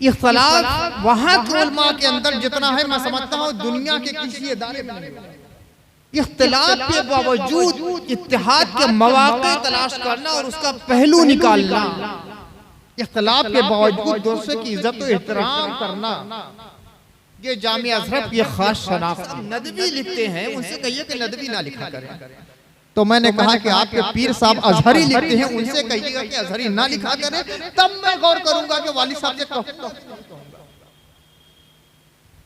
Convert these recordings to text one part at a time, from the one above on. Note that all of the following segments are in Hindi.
इख्तलाफ वहां के उलमा के अंदर जितना है मैं समझता हूं दुनिया के किसी इदारे में नहीं है। इख्तलाफ के बावजूद इत्तेहाद के मौके तलाश करना और उसका पहलू निकालना, इख्तलाफ के बावजूद दूसरे की इज्जत और एहतराम करना, ये जामिया अज़हर की खास शनाख्त। नदवी लिखते हैं, उनसे कहिए कि नदवी ना लिखा करें। तो मैंने कहा कि आपके पीर साहब अज़हरी लिखते हैं, उनसे कहिएगा कि अज़हरी ना लिखा करें, तब मैं गौर करूंगा कि वाली साहब से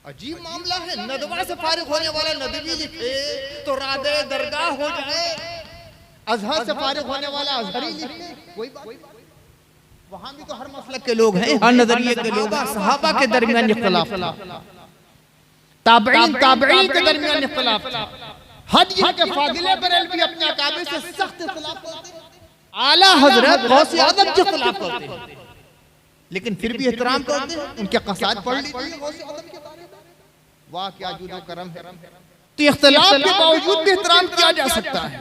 अजीब मामला है। नदवा से फारिग होने वाला नदवी लिखे तो रादे दरगाह हो जाए, अज़हर से फारिग होने वाला अज़हरी लिखे, कोई बात। वहां भी तो हर मसलक के लोग हैं, हर नजरिए के लोग। सहाबा के दरमियान इख्तिलाफ था, ताबईन के दरमियान इख्तिलाफ था, हदीस के फादिले बरेलवी अपने अकाबे से सख्त इख्तिलाफ करते, आला हजरत गौसे आज़म के खिलाफ करते, लेकिन फिर भी एहतराम करते हैं। उनके क़साइद पढ़ लीजिए गौसे आज़म के बारे में, वाह क्या जूद करम है। तो इख्तिलाफ के बावजूद भी एहतराम किया जा सकता है।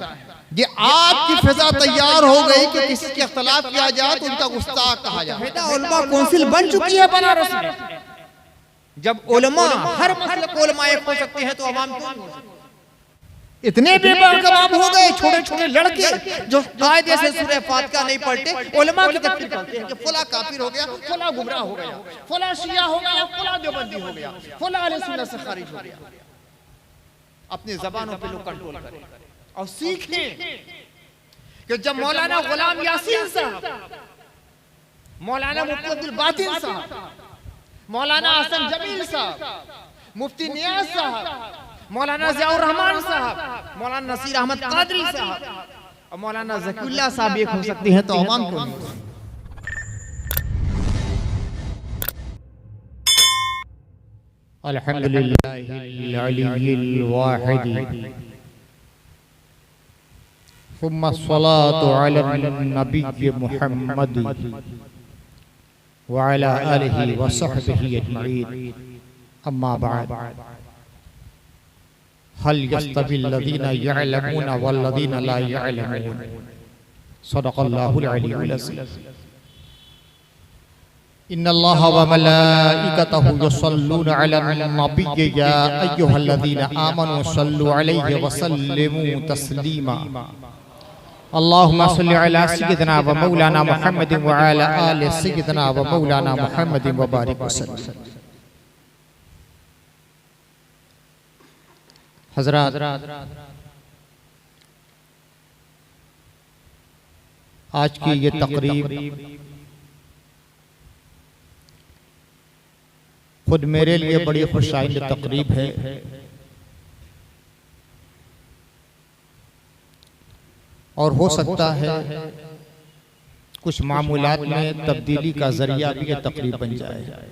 ये आपकी फिजा तैयार हो गई कि किसी के इख्तिलाफ किया जाए तो उनका गुस्ताख कहा जाए। उलमा कौंसिल बन चुकी है बनारस में। जब उलमा हर मसले को उलमा एक हो सकते हैं तो अवाम क्यों नहीं हो सकते? इतने बेबाकबाब हो गए छोटे छोटे लड़के जो कायदे से सूरह फातिहा नहीं पढ़ते, उलमा की तकफीर करते हैं कि फला काफिर हो गया, फला गुमराह हो गया, फला शिया हो गया, फला देवबंदी हो गया, फला अहले सुन्नत से खारिज हो गया। अपनी ज़बानों पे लोग कंट्रोल करें और सीखें कि जब मौलाना गुलाम यासीन साहब, मौलाना मुफ्ती अब्दुल बातिन साहब, मौलाना हसन जमील साहब, मुफ्ती नियाज साहब, मौलाना ज़ियाउर रहमान साहब, मौलाना नसीर अहमद कादरी साहब और मौलाना ज़कीउल्लाह साहब एक हो सकते हैं तो अवाम को नहीं। अल्हम्दुलिल्लाहिल अलीय्यिल वाहिद सुम्मा सलातु अलन नबी मुहम्मद व अला आलिहि व सहबिहि अजमईन, अम्मा बाद। हल यस्तविल लज़ीना यअलमूना वल लज़ीना ला यअलमून, सदक़ल्लाहुल अलीयुल अज़ीम। इन्नल्लाहा व मलाइकतहु युसल्लूना अलन नबी या अय्युहल्लज़ीना आमनू सल्लु अलैहि व सल्लिमू तस्लीमा। अल्लाहुम्मा सल्लि अला सय्यिदिना व मौलाना मुहम्मद व अला आलि सय्यिदिना व मौलाना मुहम्मद व बारिक वसल्लम। हज़रात, आज की ये तकरीब खुद मेरे लिए बड़ी खुशाइंद तकरीब है। और हो सकता है कुछ मामूलात में तब्दीली का जरिया भी ये तकरीब बन जाए।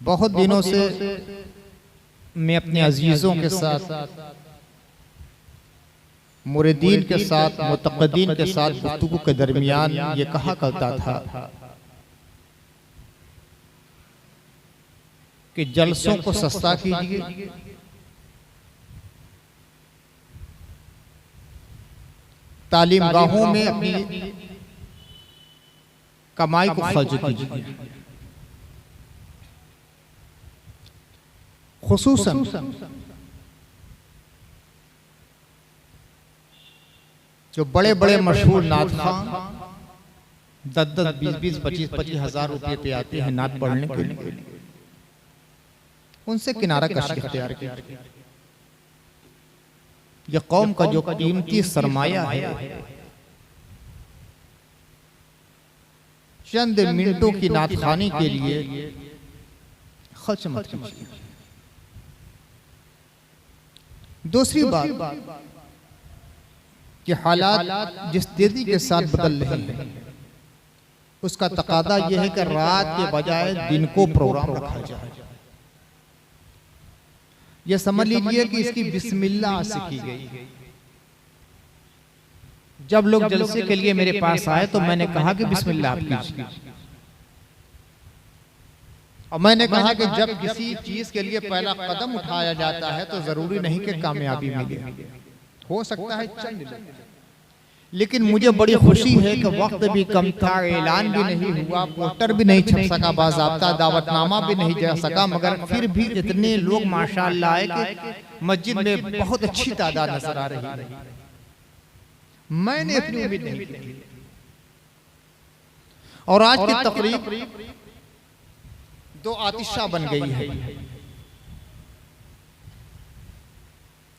बहुत दिनों से मैं अपने अजीजों के साथ, मुरीदीन के साथ, मुतक़द्दीन के साथ गुफ्तगू के दरमियान ये कहा करता था कि जलसों को सस्ता कीजिए, तालीमगाहों में अपनी कमाई को खर्च कीजिए। खुसूसन जो बड़े बड़े मशहूर नात खां 10-10, 20-20, 25-25 हजार रुपये पे आते हैं नात पढ़ने के लिए, उनसे किनारा कशी इख्तियार कीजिए। ये कौम का जो कीमती सरमाया है, चंद मिनटों की नात खानी के लिए खर्च मत कीजिए। दूसरी बात कि हालात जिस तेजी के साथ बदल रहे हैं, उसका तकादा यह है कि रात के बजाय दिन को प्रोग्राम रखा जाए। यह समझ लीजिए कि इसकी बिस्मिल्लाह सीखी गई। जब लोग जलसे के लिए मेरे पास आए तो मैंने कहा कि बिस्मिल्लाह कीजिए, और मैंने कहा कि जब किसी चीज के लिए पहला कदम उठाया जाता है तो जरूरी नहीं कि कामयाबी मिले, हो सकता है चंद, लेकिन मुझे बड़ी खुशी है कि वक्त भी कम था, ऐलान भी नहीं हुआ, पोस्टर भी नहीं छप सका, बाज़ाब्ता दावतनामा भी नहीं जा सका, मगर फिर भी इतने लोग माशाअल्लाह आए कि मस्जिद में बहुत अच्छी तादाद नजर आ रही है। मैंने अपनी उम्मीद नहीं की। और आज की तकरीब दो आतिशा बन गई है।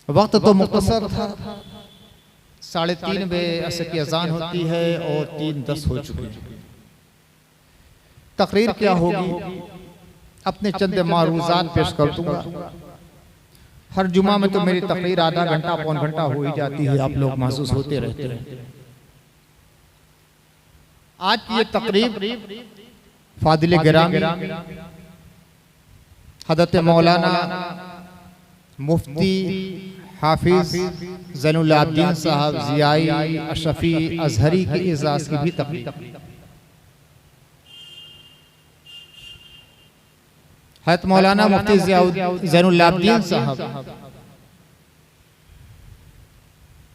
वक्त तो मुख्तसर था, 3:30 बजे असर की अजान होती है और 3:10 हो चुके हैं। तकरीर क्या होगी, अपने चंद मारूजात पेश कर दूंगा। हर जुमा में तो मेरी तकरीर आधा घंटा पौन घंटा हो ही जाती है, आप लोग महसूस होते रहते हैं। आज की ये तकरीब फादिल गिरामी हज़रत मौलाना मुफ्ती हाफिज ज़ैनुल आबिदीन साहब ज़ियाई अशरफी अज़हरी के एजाज़ की भी तकरीब। हज़रत मौलाना मुफ्ती ज़ैनुल आबिदीन साहब,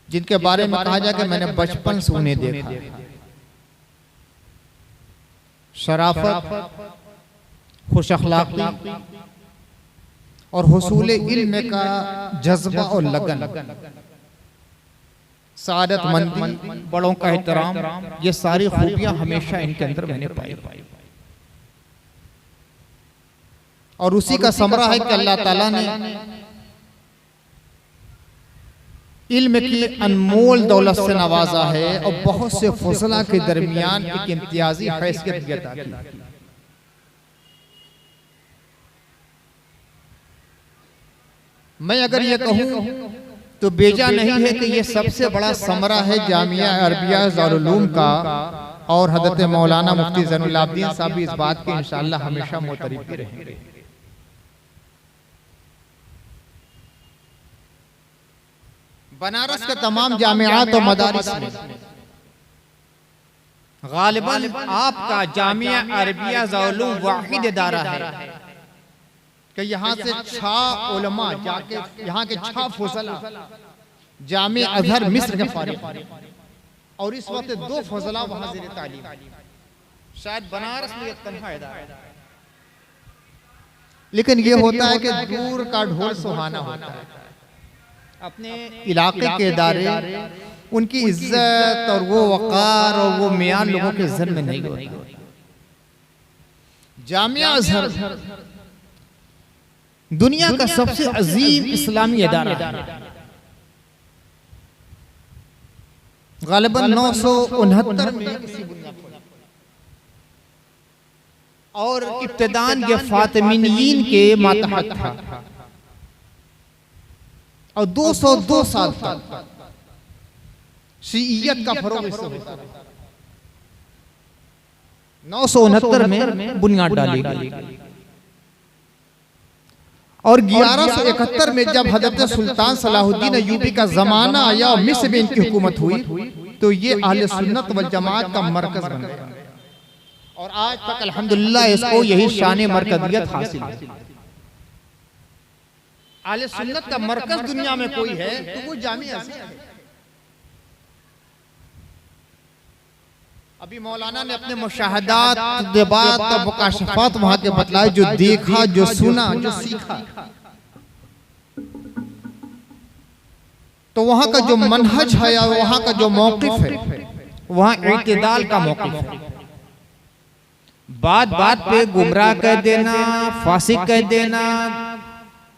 जिनके बारे में कहा जाए कि मैंने बचपन से उन्हें देखा, शराफत, खुश अखलाक़ी और हुसूल इल्म का जज्बा और लगन, सादतमंदी, बड़ों का एहतराम, ये सारी खूबियां हमेशा इनके अंदर मैंने पाई। और उसी का समरा है कि अल्लाह ताला ने इल्म की अनमोल दौलत से नवाजा है और बहुत से फजला के दरमियान एक इम्तियाजी हैसियत अता की। मैं अगर ये कहूं तो बेजा नहीं है कि ये सबसे बड़ा समरा है जामिया अरबिया दारुल उलूम का, और हज़रत मौलाना मुफ्ती ज़ैनुल आबिदीन साहब भी इस बात के इंशाअल्लाह हमेशा मोतरिफ रहेंगे। बनारस के तमाम जामियात और मदारिस में गालिबन आपका जामिया अरबिया दारुल उलूम वाहिद इदारा है कि यहाँ से 6 उलमा जाके, यहाँ के 6 फजला जामिया अज़हर मिस्र के फारिग, और इस वक्त 2 फजला वहाँ ज़ेर तालीम। शायद बनारस में एक तन्हा इदारा, लेकिन ये होता है कि दूर का ढोल सुहाना होता है। अपने इलाके के इदारे, उनकी इज्जत और वो वक़ार और वो मियार लोगों के ज़हन में नहीं होता। जामिया अज़हर दुनिया का सबसे अजीम इस्लामी इदारा है। गालिबन 969 में किसी बुनियाद पर, और इब्तिदान के फातिमीन के मातहत था, और 202 साल तक शिइयत का फरोग इससे होता रहा। 969 में बुनियाद डाली गई, और 1171 में जब हज़रत सुल्तान सलाहुद्दीन अय्यूबी का जमाना आया और मिस्र में इनकी हुकूमत हुई, तो ये अहले सुन्नत वल जमात का मरकज बन गया, और आज तक अल्हम्दुलिल्लाह इसको यही शान मरकजियत हासिल है। अहले सुन्नत का मरकज दुनिया में कोई है तो वो जामिया अज़हर है। अभी मौलाना ने अपने मुशाहदात, तजर्बात और मुकाशफात वहां के बतलाए, जो देखा, जो सुना, जो सीखा, तो वहां का जो मनहज है या वहां का जो मौक़िफ़ है, वहां इत्तिदाल का मौक़िफ़ है। बात बात पे गुमराह कर देना, फासिक कर देना,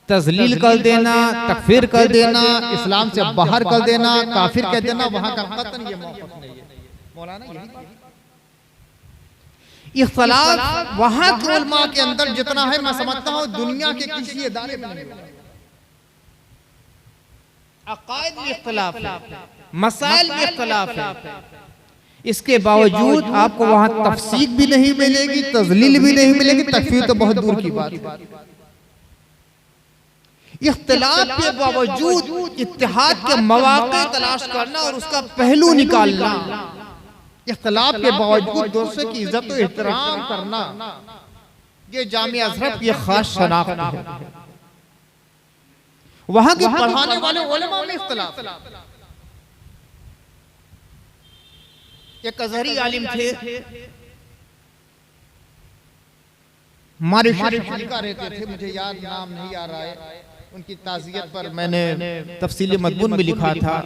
तज़लील कर देना, तकफीर कर देना, इस्लाम से बाहर कर देना, काफिर कर देना, वहां का कतन ये मौक़िफ़ नहीं है। मौलाना इख्तिलाफ वहां के उलमा के अंदर जितना है, मैं समझता हूं दुनिया के किसी इदारे में नहीं है। अक़ाइद में इख्तिलाफ है, मसाइल में इख्तिलाफ है, इसके बावजूद आपको वहां तफसीक भी नहीं मिलेगी, तज़लील भी नहीं मिलेगी, तकफीर तो बहुत दूर की बात है। इख्तिलाफ के बावजूद इत्तिहाद के मौक़े तलाश करना और उसका पहलू निकालना, इख्तिलाफ के बावजूद दूसरे की इज्जत और एहतराम करना, ये जामिया अज़हर की खास शनाख्त है। वहां के पढ़ाने वाले उलमा में इख्तिलाफ, एक अजहरी आलिम थे, हमारे लिखा रहते थे, मुझे याद नाम नहीं आ रहा है, उनकी ताज़ियत पर मैंने तफसील मज़मून में लिखा था,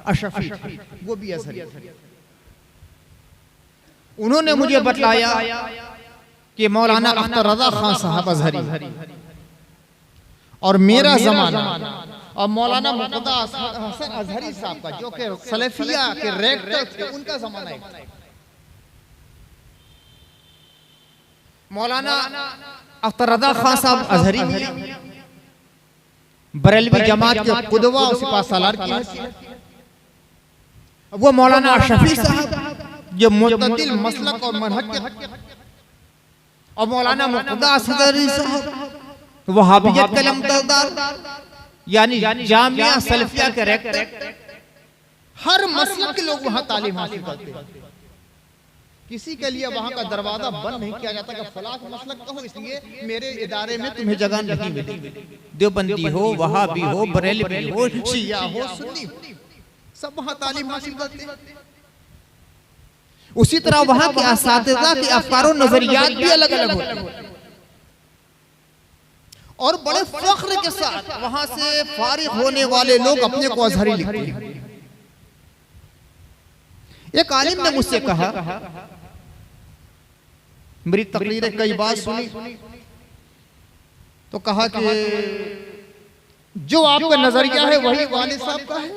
अशफी वो भी अजहरी। उन्होंने मुझे बतलाया कि मौलाना अख्तर रज़ा खान साहब अजहरी और मेरा ज़माना और मौलाना मुक़द्दा हसन अजहरी साहब का जो कि सलफिया के रेक्टर थे, उनका ज़माना है। मौलाना अख्तर रज़ा खान साहब अजहरी बरेलवी जमात के कुदवा और सिपाहसालार की हैसियत, वो मौलाना अशफी साहब जो मुतअद्दिल मसलक और मनहज के, और मौलाना मुक़द्दा अजहरी साहब वहाबियत के लमदार, यानी जामिया सलफिया के रेक्टर। हर मसलक के लोग वहां तालीम हासिल करते हैं। किसी के लिए वहां का दरवाजा बंद नहीं किया जाता कि फलां मसलक का हो, इसलिए मेरे इदारे में तुम्हें जगह नहीं मिलेगी। देवबंदी हो, वहाबी हो, बरेलवी हो, शिया हो, सुन्नी हो, सब वहां तालीम हासिल करते हैं। उसी तरह वहां के असातिज़ा के अफकार और नजरियात भी अलग अलग होते हैं, और बड़े फख्र के साथ वहां से फारिग होने वाले लोग अपने को अजहरी लिखते हैं। एक आलिम ने मुझसे कहा, मेरी तकरीरें कई बार सुनी, तो कहा कि जो आपका नजरिया है वही वालिद साहब का है,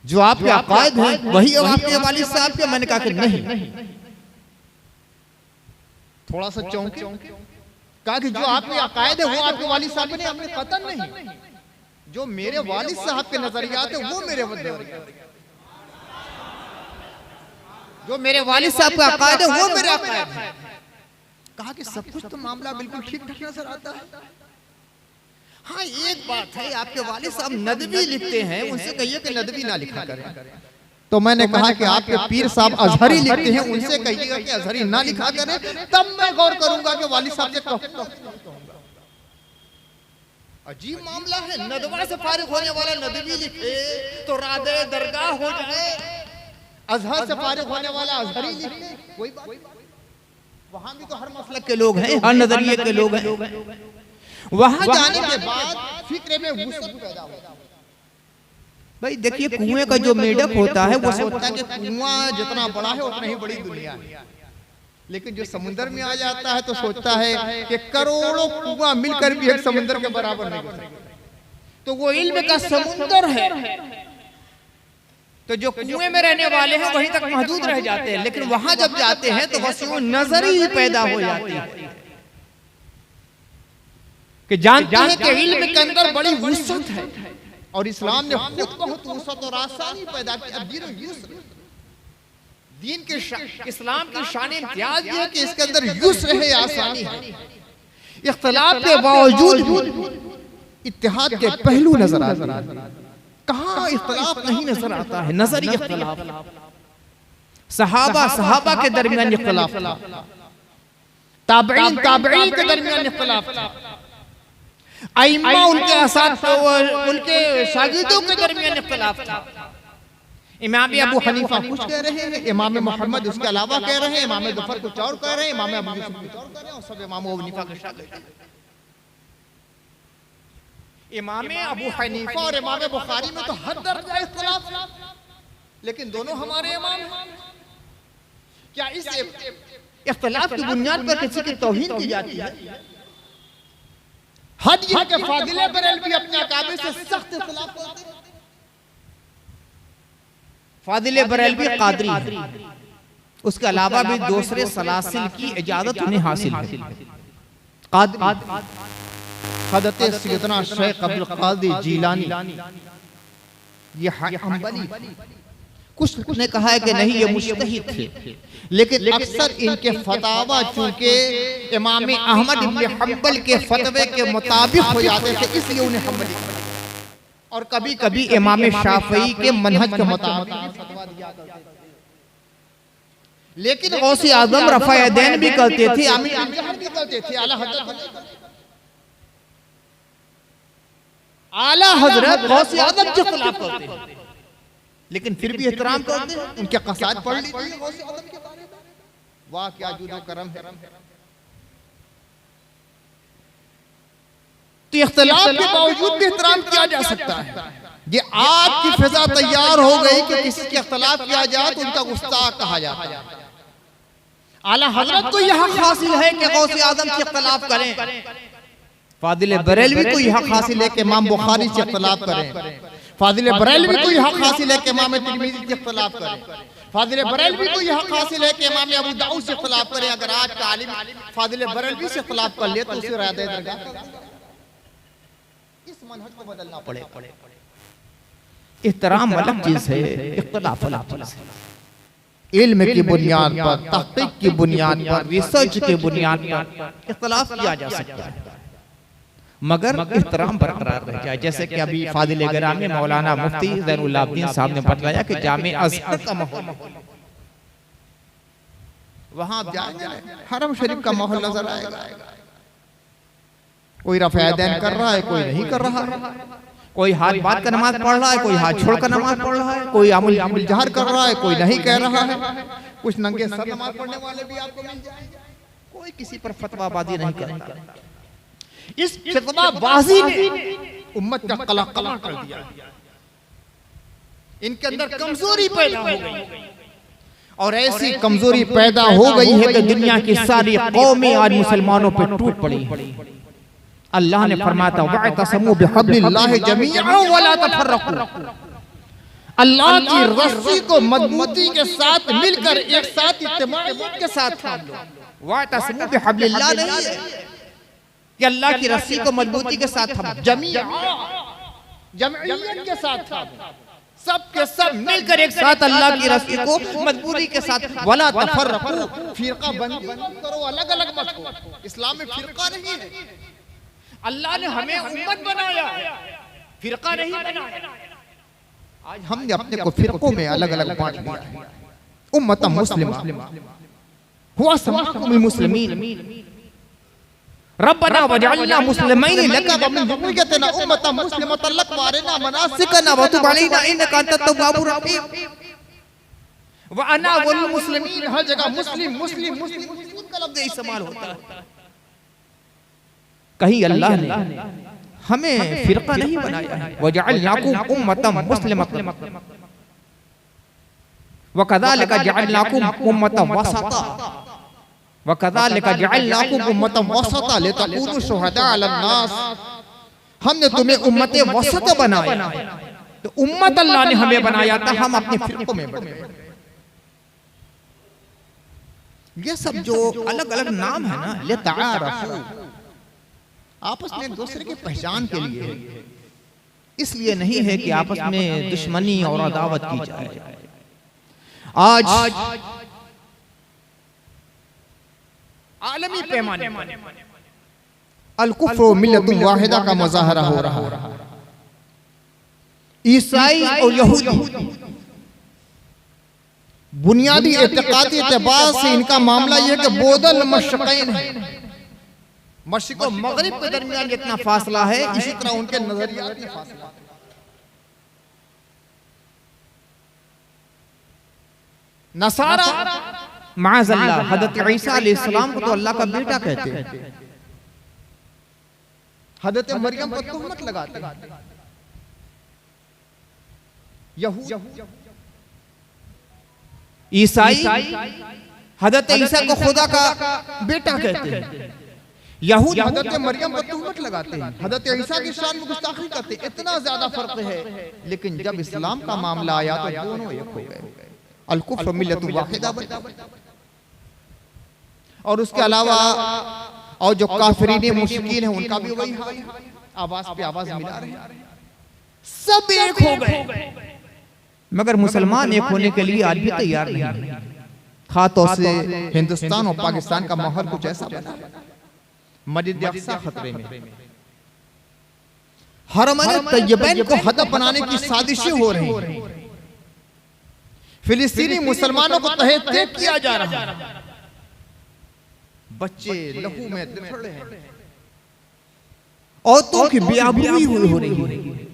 जो आपके अकायद हैं वही आपके वालिद साहब के। मैंने कहा कि नहीं, थोड़ा सा चौंके, कहा कि जो आपके अकायद है वो आपके वालिद साहब ने, आपने कतन नहीं। जो मेरे वालिद साहब के नजरियात है वो मेरे नजरियात, जो मेरे वालिद साहब का अकायद है वो मेरे अकायद है। कहा कि सब कुछ तो मामला बिल्कुल ठीक ठाक नजर आता है। हाँ, एक बात है, आपके वालिद साहब नदवी लिखते हैं, उनसे कहिए कि नदवी ना लिखा करें। तो मैंने कहा कि आपके पीर साहब अजहरी लिखते हैं, उनसे कहिएगा कि अजहरी ना लिखा करें, तब मैं गौर करूंगा कि वालिद साहब से कहूंगा। अजीब मामला है, नदवा से फारिग होने वाला नदवी लिखे तो रादे दरगाह हो जाए, अजहर से फारिग होने वाला अजहरी लिखे, कोई बात। वहां भी तो हर मसलक के लोग हैं, हर नजरिए के लोग हैं। वहां जाने के बाद फिक्र में वुसअत पैदा होता है। भाई देखिए, कुएं का जो मेढक होता है वो सोचता है कि कुआं जितना बड़ा है उतना ही बड़ी दुनिया है, लेकिन जो समुद्र में आ जाता है तो सोचता है कि करोड़ों कुआं मिलकर भी एक समुद्र के बराबर नहीं हो सकते। तो वो इल्म का समुद्र है, तो जो कुएं में रहने वाले हैं वहीं तक महदूद रह जाते हैं, लेकिन वहां जब जाते हैं तो वसीउ नजरी ही पैदा हो जाती है कि जानते हैं कि इल्म के अंदर बड़ी वुसअत है, और इस्लाम ने खुद बहुत वुसअत और आसानी पैदा की। दीन के इस्लाम की शान इम्तियाज ये है कि इसके अंदर युस्र है, आसानी है। इख्तिलाफ के बावजूद इत्तेहाद के पहलू नजर आते हैं। कहाँ इख्तिलाफ नहीं नजर आता है, नजरी इख्तिलाफ। सहाबा के दरमियान इख्तिलाफ था, ताबईन के दरमियान इख्तिलाफ था, अइम्मा उनके शागिर्दों के दरमियान इख्तिलाफ था। इमाम अबू हनीफा कुछ कह रहे हैं, इमाम मोहम्मद उसके अलावा कह रहे हैं, इमाम ज़फ़र कुछ और कह रहे हैं, इमाम अबू यूसुफ कुछ और कह रहे हैं, और सब इमाम अबू हनीफा के शागिर्द हैं। इमाम अबू हनीफा और इमाम बुखारी में तो हद दर्जा इख्तिलाफ, लेकिन दोनों हमारे इमाम हैं। क्या इस इख्तिलाफ की बुनियाद पर किसी की तौहीन की जाती है? हद यह कि फादिले बरेलवी अपने अकाबे से सख्त इख्तिलाफ करते हैं। फादिले बरेलवी कादरी है, उसके अलावा भी दूसरे सलासिल की इजाजत उन्हें हासिल है। कादरी हज़रत सैयदना शेख अब्दुल कादिर जीलानी, ये हंबली। कुछ ने कहा है कि नहीं ये मुज्तहिद थे, लेकिन अक्सर इनके फतावा चूंकि इमाम अहमद इब्न हंबल के फतवे के मुताबिक हो जाते थे, इसलिए उन्हें हंबली, और कभी कभी इमाम शाफई के मनहज के मुताबिक फतवा दिया करते थे। लेकिन गौसे आजम रफ़ा यदैन भी करते थे, आमीन भी करते थे, आला हजरत गौसे आजम के खिलाफ करते थे। लेकिन फिर भी एहतराम करते हैं। उनके कसायद पढ़ लीजिए गौसे आज़म के बारे में, वाह क्या जुदो करम है। तो इख्तिलाफ के बावजूद भी एहतराम किया जा सकता है। ये आज की फिजा तैयार हो गई कि किसी के इख्तिलाफ किया जाए तो उनका गुस्ताख कहा जाता है। आला हजरत को यह हक हासिल है कि गौसे आज़म से इख्तिलाफ करें, फादिल बरेलवी को यह हक हासिल है कि इमाम बुखारी से इख्तिलाफ करें, फादिल बरेलवी को यह हक हासिल है कि इमाम तिरमिज़ी से इख्तिलाफ करें, फादिल बरेलवी को यह हक हासिल है कि इमाम अबू दाऊद से इख्तिलाफ करें। अगर आज का आलिम फादिल बरेलवी से इख्तिलाफ कर ले तो उसे रादे दरगाह, इस मनहज को बदलना पड़ेगा। इहतराम अलग चीज है, इख्तिलाफ अलग चीज है। इल्म की बुनियाद पर, तहकीक की बुनियाद पर, रिसर्च की बुनियाद पर इख्तिलाफ किया जा सकता है, मगर एहतराम बरकरार रह जाए। जैसे कि अभी फादिल गिरामी मौलाना मुफ्ती ज़ैनुल आबिदीन साहब ने बताया कि जामे अज़हर का माहौल, वहां आप जाएंगे हरम शरीफ का माहौल नजर आएगा। कोई रफ़ादैन कर रहा है, कोई नहीं कर रहा है, कोई हाथ बात का नमाज पढ़ रहा है, कोई हाथ छोड़ कर नमाज पढ़ रहा है, कोई अमुल जहर कर रहा है, कोई नहीं कह रहा है। कुछ नंगे सर नमाज पढ़ने वाले भी आपको मिल जाएंगे। कोई किसी पर फतवाबाजी नहीं करेगा। इस फतवाबाजी ने उम्मत का कला कर दिया। इनके अंदर कमजोरी पैदा हो गई, और ऐसी कमजोरी पैदा हो गई है कि दुनिया की सारी कौमें आज मुसलमानों पर टूट पड़ी। अल्लाह ने फरमाया वअतसमू बिहब्लिल्लाहि जमीअन वला तफर्रकू, अल्लाह की रस्सी को मजबूती के साथ मिलकर एक साथ इत्तेमाद के साथ थाम लो। वअतसमू बिहब्लिल्लाह नहीं है कि अल्लाह की रस्सी को मजबूती के साथ थाम, जमीयत के साथ थाम, सब के सब मिलकर एक साथ अल्लाह की रस्सी को मजबूती के साथ। वला तफर्रकू, फिरका बंदी मत करो, अलग अलग मत हो। इस्लाम में फिरका नहीं है। अल्लाह ने हमें उम्मत बनाया, फिरका नहीं बनाया। आज हमने अपने को फिरकों में अलग अलग बांट लिया है। उम्मतम मुस्लिमा हुआ समाकुमुल मुस्लिमीन, रब्बना वजअलना मुस्लिमैन लका व मिन ज़ुर्रिय्यतिना उम्मतम मुस्लिमतन लक व अरिना मनासिकना व तुब अलैना इन्नका अंतत तव्वाबुर रहीम। व अना वल मुस्लिमीन, हर जगह मुस्लिम मुस्लिम मुस्लिम का लफ्ज़ इस्तेमाल होता है। कहीं अल्लाह ने हमें फिरका नहीं बनाया है। वजअलनाकुम उम्मतम मुस्लिमतन व कज़ालिका जअलनाकुम उम्मतम वसता व कज़ालिका जअलनाकुम उम्मतम वसता लितकूनू शुहदा अलन नास। हमने तुम्हें उम्मत वसत बनाया, तो उम्मत अल्लाह ने हमें बनाया था, हम अपने फिरकों में बढ़ गए। ये सब जो अलग अलग नाम है ना, लितआरफू, आपस में एक दूसरे की पहचान के लिए, इसलिए नहीं है कि आपस में दुश्मनी और अदावत की जाए। आज आलमी पैमाने अल कुफ्र मिल्लतुन वाहिदा का मुजाहरा हो रहा है। ईसाई और यहूदी बुनियादी एतकादी एतबार से इनका मामला यह है कि बोदल मशक़ैन है, मशरिक़ और मगरिब के दरमियान जितना फासला है, इसी तरह उनके नजरियात में फासला। नसारा माज़अल्लाह हज़रत ईसा अलैहिस्सलाम को तो अल्लाह का बेटा कहते हैं, हज़रत मरियम पर तोहमत लगाते हैं। यहूदी ईसाई हज़रत ईसा को खुदा का बेटा कहते हैं, यहूद हज़रत मरियम पर तोहमत लगाते हैं, हज़रत ईसा की शान में गुस्ताखी करते हैं। इतना ज्यादा फर्क है, लेकिन जब इस्लाम का मामला आया तो दोनों एक हो गए। अल कुफ्र मिल्लतुन वाहिदा। और उसके अलावा और जो काफिरीन मुश्रिकीन हैं उनका भी वही हाल है, आवाज पे आवाज मिला रहे हैं, सब एक हो गए। मगर मुसलमान एक होने के लिए आज भी तैयार नहीं है। खातों से हिंदुस्तान और पाकिस्तान का माहौल कुछ ऐसा बना, मस्जिद अक्सा खतरे में, हरमैन तैयबैन को हदफ बनाने की साजिशें हो रही हैं, फिलिस्तीनी मुसलमानों को तहे तेज किया जा रहा है, बच्चे लहू में बिखर रहे हैं, औरतों की बेआबरूई हो रही है।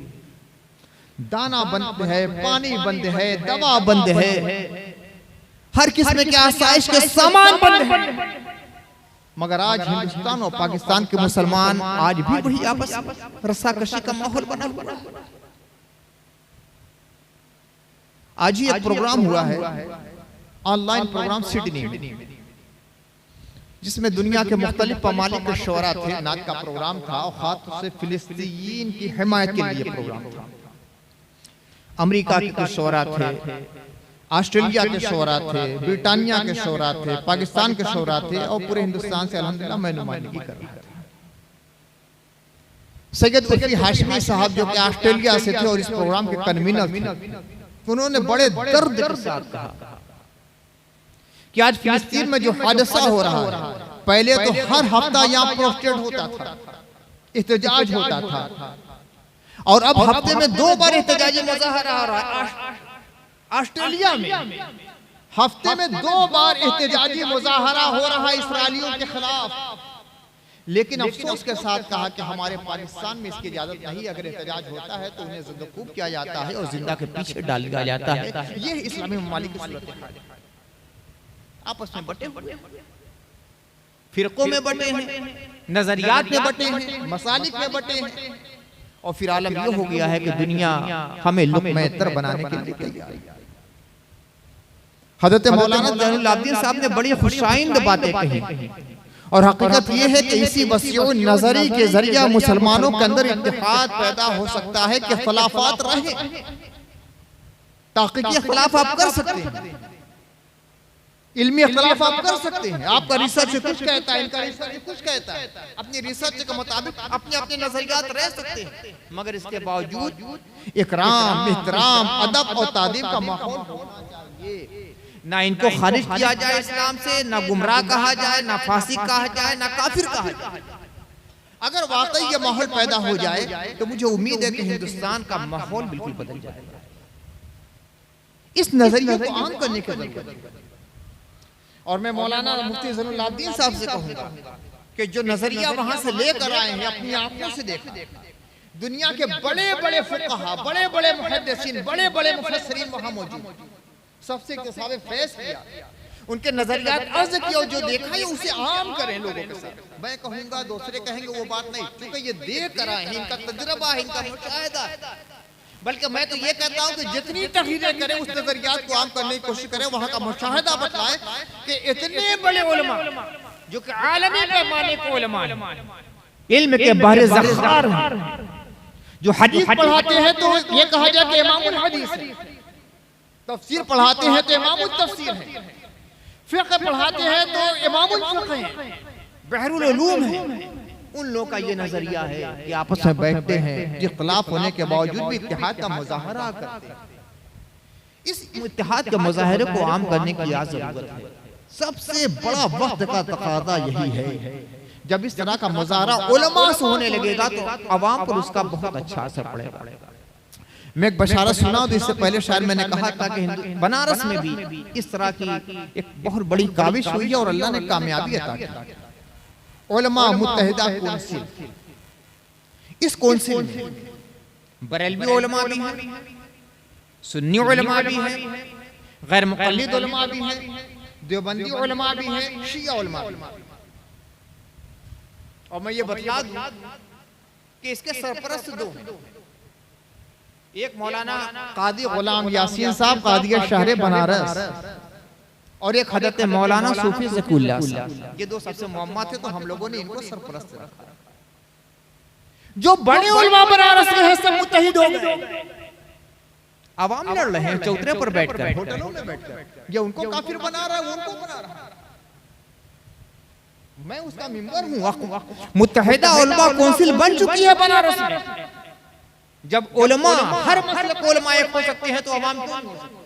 दाना बंद है, पानी बंद है, दवा बंद है, हर किस्म के आसाइश के सामान बंद है। मगर आज हिंदुस्तान और पाकिस्तान के मुसलमान आज भी वही आपस रस्साकशी का माहौल बना हुआ है। आज ही एक प्रोग्राम हुआ है, ऑनलाइन प्रोग्राम सिडनी में, जिसमें दुनिया के मुख्तलिफ ममालिक के शोरा थे। नात का प्रोग्राम था और खास से फिलिस्तीन की हिमायत के लिए प्रोग्राम था। अमेरिका के कुछ शोरा थे, ऑस्ट्रेलिया के शोरा थे, ब्रिटानिया के शोरा थे, पाकिस्तान के शोरा थे और पूरे हिंदुस्तान से अल्हम्दुलिल्लाह मैं नुमाइंदगी कर रहा था। सैयद उर्फी हाशमी साहब जो कि ऑस्ट्रेलिया से थे और इस प्रोग्राम के कन्वीनर थे, उन्होंने बड़े दर्द के साथ कहा कि आज फिलिस्तीन में जो हादसा हो रहा है, पहले तो हर हफ्ता यहाँ प्रोटेस्ट होता था, एहतजाज होता था, और अब हफ्ते में 2 बार एहतजाजी मुजाहरा हो रहा है। ऑस्ट्रेलिया में हफ्ते में 2 बार एहतजाजी मुजाहरा हो रहा है इस्राएलियों के खिलाफ। लेकिन अफसोस के साथ कहा कि हमारे पाकिस्तान में इसकी इजाजत नहीं। अगर एहतजाज होता है तो उन्हें ज़िंदकूब किया जाता है और जिंदा के पीछे डाल दिया जाता है। ये इस्लामी ममालिक की सूरत है। आपस में बटे हुए, फिरकों में बटे हैं, नजरियात में बटे हैं, मसालिक में बटे हैं, और फिर आलम ये हो गया है कि दुनिया हमें लुक़्मा तर बनाने के लिए तैयार है। हज़रत मौलाना ज़ैनुल आबिदीन साहब ने बड़ी खुशाइंद बातें कही, और हकीकत ये है कि इसी वसीउ नजरी के जरिए मुसलमानों के अंदर इत्तेहाद पैदा हो सकता है कि खिलाफात रहे, ताकि खिलाफ आप कर सकते हैं, इल्मी खिलाफ आप कर सकते हैं। आपका रिसर्च कुछ कहता है, इनका रिसर्च कुछ कहता है, अपनी रिसर्च के मुताबिक अपने अपने नजरियात रह सकते हैं, मगर इसके बावजूद इकराम, एहतराम, अदब और तादीब का माहौल होना चाहिए। ना इनको खारिज किया जाए इस्लाम से, ना गुमराह कहा जाए, ना फासिक कहा जाए, ना काफिर कहा जाए। अगर वाकई ये माहौल पैदा हो जाए तो मुझे उम्मीद है कि हिंदुस्तान का माहौल बिल्कुल बदल जाएगा। इस नजरिए को आम करने की जरूरत है। और मैं मौलाना मुफ्ती ज़ैनुल आबिदीन साहब से कहूंगा कि जो नजरिया वहां से लेकर आए हैं, अपनी आंखों से देखा, दुनिया के बड़े बड़े फुक़हा, बड़े बड़े मुहद्दिसीन, बड़े बड़े मुफस्सिरीन वहां मौजूद, सबसे इत्तिसाब फैज़ किया, उनके नजरियात अर्ज किया, जो देखा है उसे आम करें लोगों के साथ। मैं कहूंगा, दूसरे कहेंगे वो बात नहीं, क्योंकि ये देख कर आए हैं, इनका तजुर्बा है, इनका मुशाहिदा है। बल्कि मैं तो ये कहता हूं कि जितनी तहरीरें करें उस नजरियात को आम करने की कोशिश करें, वहां का मुशाहिदा बतलाएं कि इतने बड़े उलमा जो कि आलमी पैमाने के उलमा इल्म के बहरे ज़ख़्ख़ार हैं, जो हदीस पढ़ाते हैं तो ये कहा जाए कि इमामुल हदीस है, तफसीर पढ़ाते हैं तो इमामुल तफसीर है, फ़िक़्ह पढ़ाते हैं तो इमामुल फ़िक़्ह है, बहरुल उलूम है। उन लोगों का ये नजरिया है कि आपस में बैठते हैं, इख्तिलाफ होने के बावजूद भी इत्तेहाद का मुज़ाहरा करते हैं। इस इत्तेहाद के मुज़ाहरे को आम करने की जरूरत है। सबसे बड़ा वक्त का तकाज़ा यही है। जब इस तरह का मुज़ाहरा उलमा से होने लगेगा तो अवाम पर उसका बहुत अच्छा असर पड़ेगा। मैं एक बशारत सुना तो इससे पहले शायद मैंने कहा था कि बनारस में भी इस तरह की एक बहुत बड़ी काविश हुई है और अल्लाह ने कामयाबी अता की। उलमा मुत्तहिदा कौंसिल, इस कौंसिल में बरेलवी उलमा भी हैं, सुन्नी उलमा भी हैं, गैर मुक़ल्लिद उलमा भी हैं, देवबंदी उलमा भी हैं, शिया उलमा भी हैं। और मैं ये बतला दूं कि इसके सरपरस्त 2 हैं। एक मौलाना कादी गुलाम यासीन साहब कादिया शहर बनारस, और एक हजरत मौलाना सूफी ज़कीउल्लाह साहब। ये 2 सबसे मुअम्मा थे, तो हम लोगों ने इनको सरपरस्त रखा। जो बड़े उलमा बनारस के हैं सब मुत्तहिद हो गए। अवाम लड़ रहे हैं चौतरे पर बैठकर, होटलों में बैठकर, ये उनको काफिर बना रहा है, वो उनको बना रहा है। मैं उसका मेंबर हूँ। मुत्तहिदा उलमा कौंसिल बन चुकी है बनारस में। जब उलमा हर मसले को उलमा एक हो सकते हैं तो अवाम क्यों नहीं हो सकते?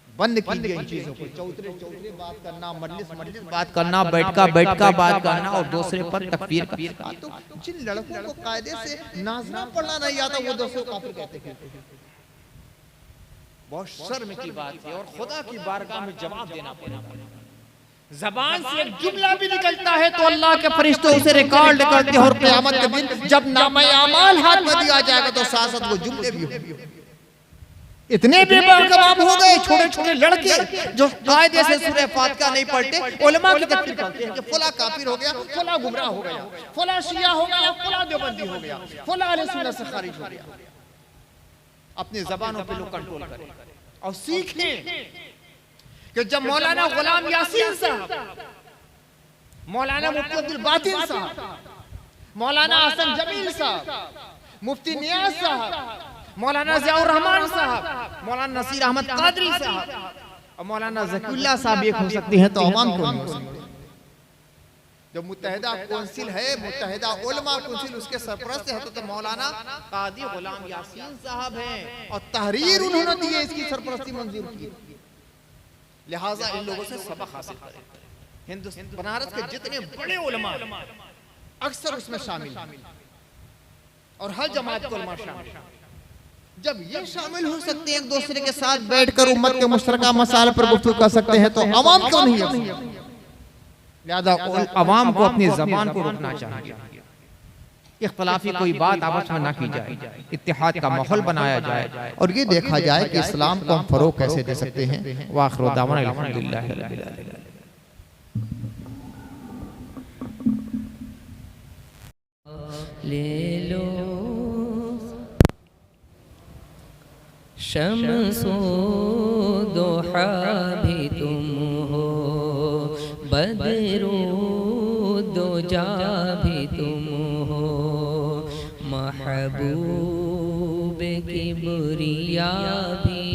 बंद कीजिए इन चीजों को, चौतरे चौतरे बात करना, मजलिस मजलिस बात करना, बैठका बैठका बात करना और दूसरे पर तकफीर का। तो जिन लड़कों को कायदे से नाज़ना पढ़ना नहीं आता वो दूसरों को काफिर कहते हैं। बहुत शर्म की बात है और खुदा की बारगाह में जवाब देना पड़ेगा। जबान से एक जुमला भी निकलता है तो अल्लाह के फरिश्ते उसे रिकॉर्ड करते हैं, और क़यामत के दिन जब नामा अमाल हाथ में दिया जाएगा तो साथ साथ वो जुमले भी होंगे। इतने बेबाकमाम हो गए छोटे छोटे लड़के जो कायदे से सूरह फातिहा नहीं पढ़ते, उलमा की तकफीर करते हैं कि फला काफिर हो गया, फला गुमराह हो गया, फला शिया हो गया, फला देवबंदी हो गया, फला अहले सुन्नत से खारिज हो गया। अपनी जबानों पे लोग कंट्रोल करें और सीखें कि जब मौलाना गुलाम यासीन साहब, मौलाना मुफ्ती अब्दुल बातिन साहब, मौलाना हसन जमील साहब, मुफ्ती नियाज साहब, मौलाना ज़ियाउर रहमान साहब, मौलाना नसीर अहमद कादरी साहब और मौलाना ज़कीउल्लाह साहब एक हो सकते हैं तो अवाम क्यों नहीं हो सकते? जो मुत्तहिदा कौंसिल है, मुत्तहिदा उलमा कौंसिल, उसके सरपरस्त हज़रत मौलाना कादी गुलाम यासीन साहब हैं और तहरीर उन्होंने दी है, इसकी सरपरस्ती मंजूर की। लिहाजा इन लोगों से सबक हासिल करें। हिंदुस्तान बनारस के जितने बड़े उलमा अक्सर उसमें शामिल और हर जमात के उलमा शामिल। जब ये शामिल हो सकते हैं एक दूसरे के साथ बैठकर उम्मत के मुश्तरका मसाइल पर गुफ्तगू कर सकते हैं तो अवाम क्यों नहीं है? लिहाजा अवाम को अपनी जबान को रोकना चाहिए। इख्तलाफी कोई बात आपस में ना की जाए, इत्तेहाद का माहौल बनाया जाए और ये देखा जाए कि इस्लाम को हम फरोग कैसे दे सकते हैं। वाखिर दावाना अल्हम्दुलिल्लाह रब्बिल आलमीन। ले लो शम्सो दोहा भी तुम हो, बदरो दोजा भी तुम हो, महबूब किबरिया भी,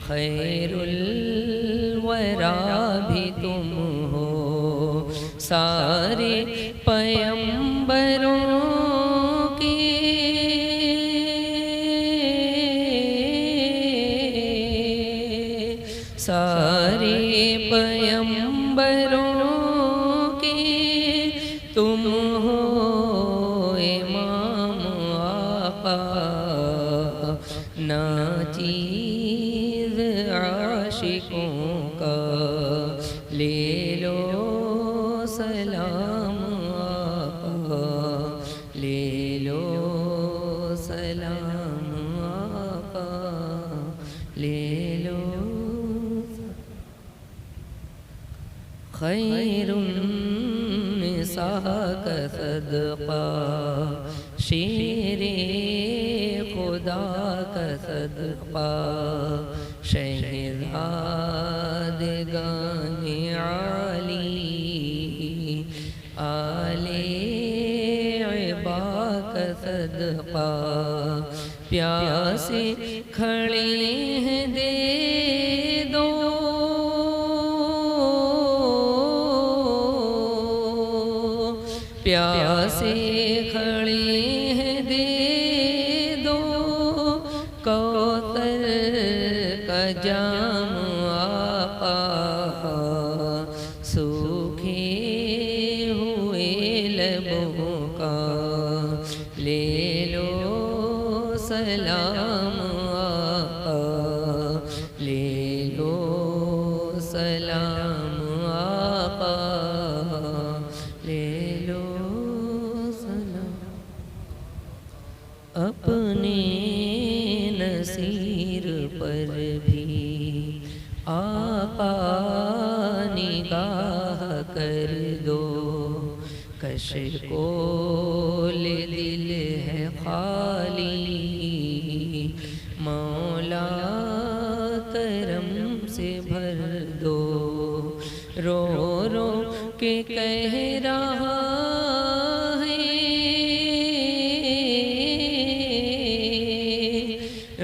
खैरुल वरा भी तुम हो, सारे पैगंबरों की सारे पैगंबरों की तुम हो इमाम आका, नाचीज़ आशिकों का ले लो सलाम आका, ले लो सलाम आका, ले लो खैरुन्निसा का सदका, शेरे खुदा का सदका, शहज़ादगाने आली, आले इबा का सदका, प्यासे खड़े हैं दे दो, प्यासे खड़े हैं दे दो, कौसर का जाम आका, सूखे हुए लबों का ले लो सलाम आका, ले लो सलाम आका, ले लो सलाम। अपने नसीर पर भी आका निगाह कर दो, कश कोल दिल है खाली, मौला करम से भर दो, रो रो के कह रहा है,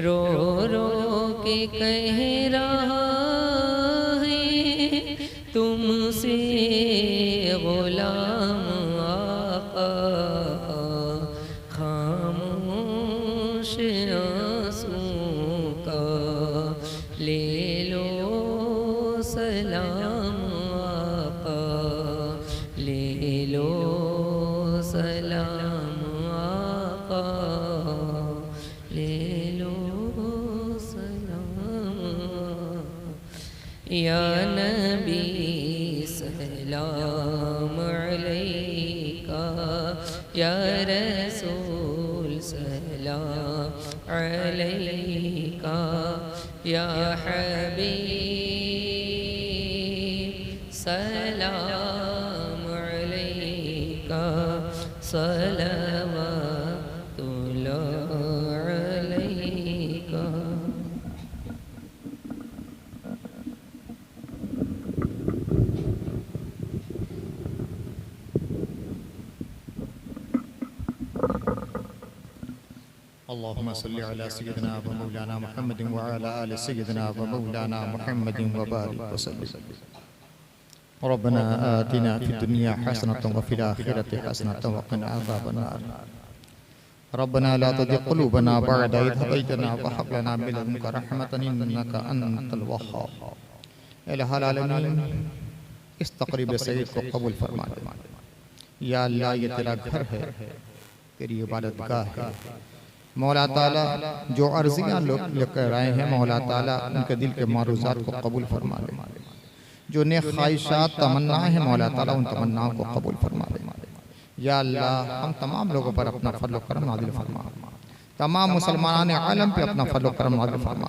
रो रो के कह रहा है, तुमसे गुलाम आका, खामोश आंसुओं का ले लो सलाम आका, ले लो सलाम आका, ले लो सलाम, या नबी सलाम अलैका, या रसूल सलाम अलैका, या हबीब सलाम अलैका, सलावतुल्लाह अलैका। अल्लाहुम्मा सल्लि अला सय्यिदिना व मौलाना मुहम्मदिन व अला आलि सय्यिदिना व मौलाना मुहम्मदिन व बारिक व सल्लिम। रब्बना आतिना फिद दुनिया हसनतन व फिल आखिरति हसनतन व क़िना अज़ाबन्नार। रब्बना ला तुज़िग़ क़ुलूबना बअद इज़ हदैतना व हब लना मिन लदुनका रहमतन इन्नका अंतल वह्हाब। इलाहुल आलमीन, इस तक़रीब सईद को कबूल फरमा दे। या अल्लाह, ये तेरा घर है, तेरी इबादतगाह है। मौला ताला जो अर्जियाँ लोग लेकर आए हैं, मौला ताला उनके दिल के मारूज़ात को कबूल फरमा ले। जो नेक ख्वाहिशात तमन्नाएं हैं, मौला ताला उन तमन्नाओं को कबूल फरमा ले। या अल्लाह, हम तमाम लोगों पर अपना फज़ल व करम नाज़िल फरमा। तमाम मुसलमान आलम पे अपना फज़ल व करम नाज़िल फरमा।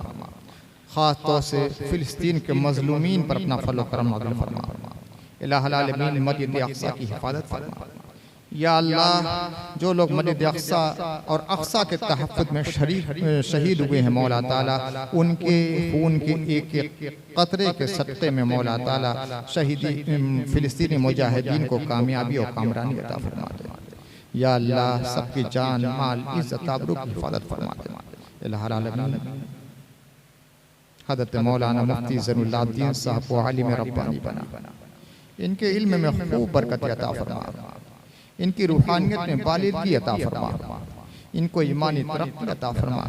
ख़ास तौर से फ़िलिस्तीन के मज़लूमीन पर अपना फज़ल व करम नाज़िल फरमा। इलाहुल आलमीन, मस्जिद अक़सा की हिफाजत फरमा। या अल्लाह, जो लोग मस्जिद अक़सा और अक़सा के तहफ़्फ़ुज़ में शहीद हुए हैं, मौला ताला उनके खून के एक एक क़तरे के सदक़े में मौला ताला शहीदी फ़िलिस्तीनी मुजाहिदीन को कामयाबी और कामरानी अता फरमा दे। या अल्लाह, सबकी जान माल इज़्ज़त आबरू की हिफाजत फरमा दे। इलाहुल आलमीन, हज़रत मौलाना मुफ्ती ज़ैनुल्लाब्दीन साहब को आलिम रब्बानी बना, इनके इल्म में खूब बरकत अता फरमा, इनकी रूहानियत में बालिदगी अता फरमा, इनको ईमानी तरक्की अता फरमा।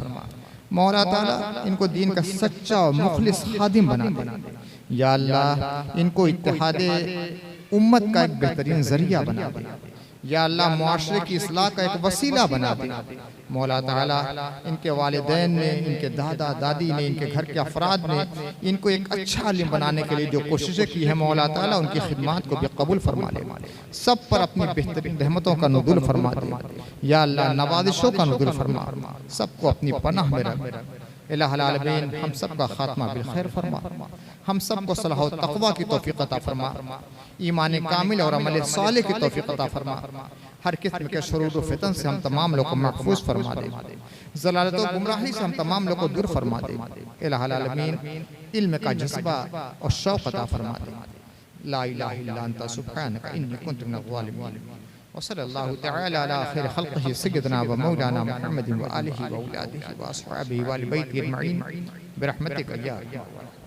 मौला ताला इनको दीन का सच्चा और मुखलिस खादिम बना दे। या अल्लाह, इनको इत्तेहादे उम्मत का एक बेहतरीन जरिया बना दे। या अल्लाह, मुआशरे की इस्लाह का एक वसीला बना दे। मौला ताला इनके वालिदैन ने, इनके दादा दादी ने, इनके घर के अफराद ने इनको एक अच्छा आलिम बनाने के लिए जो कोशिशें की है, मौला ताला उनकी खिदमत को भी कबूल फरमा ले। सब पर अपनी बेहतरीन रहमतों का नुज़ुल फरमा दे। या अल्लाह, नवाज़िशों का नुज़ुल फरमा, सबको अपनी पनाह में रख। इलाहुल आलमीन, हम सब का खात्मा बिल खैर फरमा, हम सबको सलाह व तक़वा की तौफ़ीक़ अता फरमा, ईमान कामिल और अमल सालिह की तौफ़ीक़ अता फरमा। हर किस्म के शुरूर व फितन से हम तमाम लोगों को महफूज फरमा दे। ज़लालत व गुमराही से हम तमाम लोगों को दूर फरमा दे। इलाहुल आलमीन, इल्म का जज्बा और शौक़ अता फरमा दे। ला इलाहा इल्ला अंता सुब्हानका इन्नी कुन्तु मिनज़ ज़ालिमीन। व सल्लल्लाहु तआला अला खैरि ख़ल्क़िही सय्यिदिना व मौलाना मुहम्मदिन व आलिहि व औलादिहि व अस्हाबिहि व अहलि बैतिही अजमईन बिरहमतिका या अरहमर राहिमीन।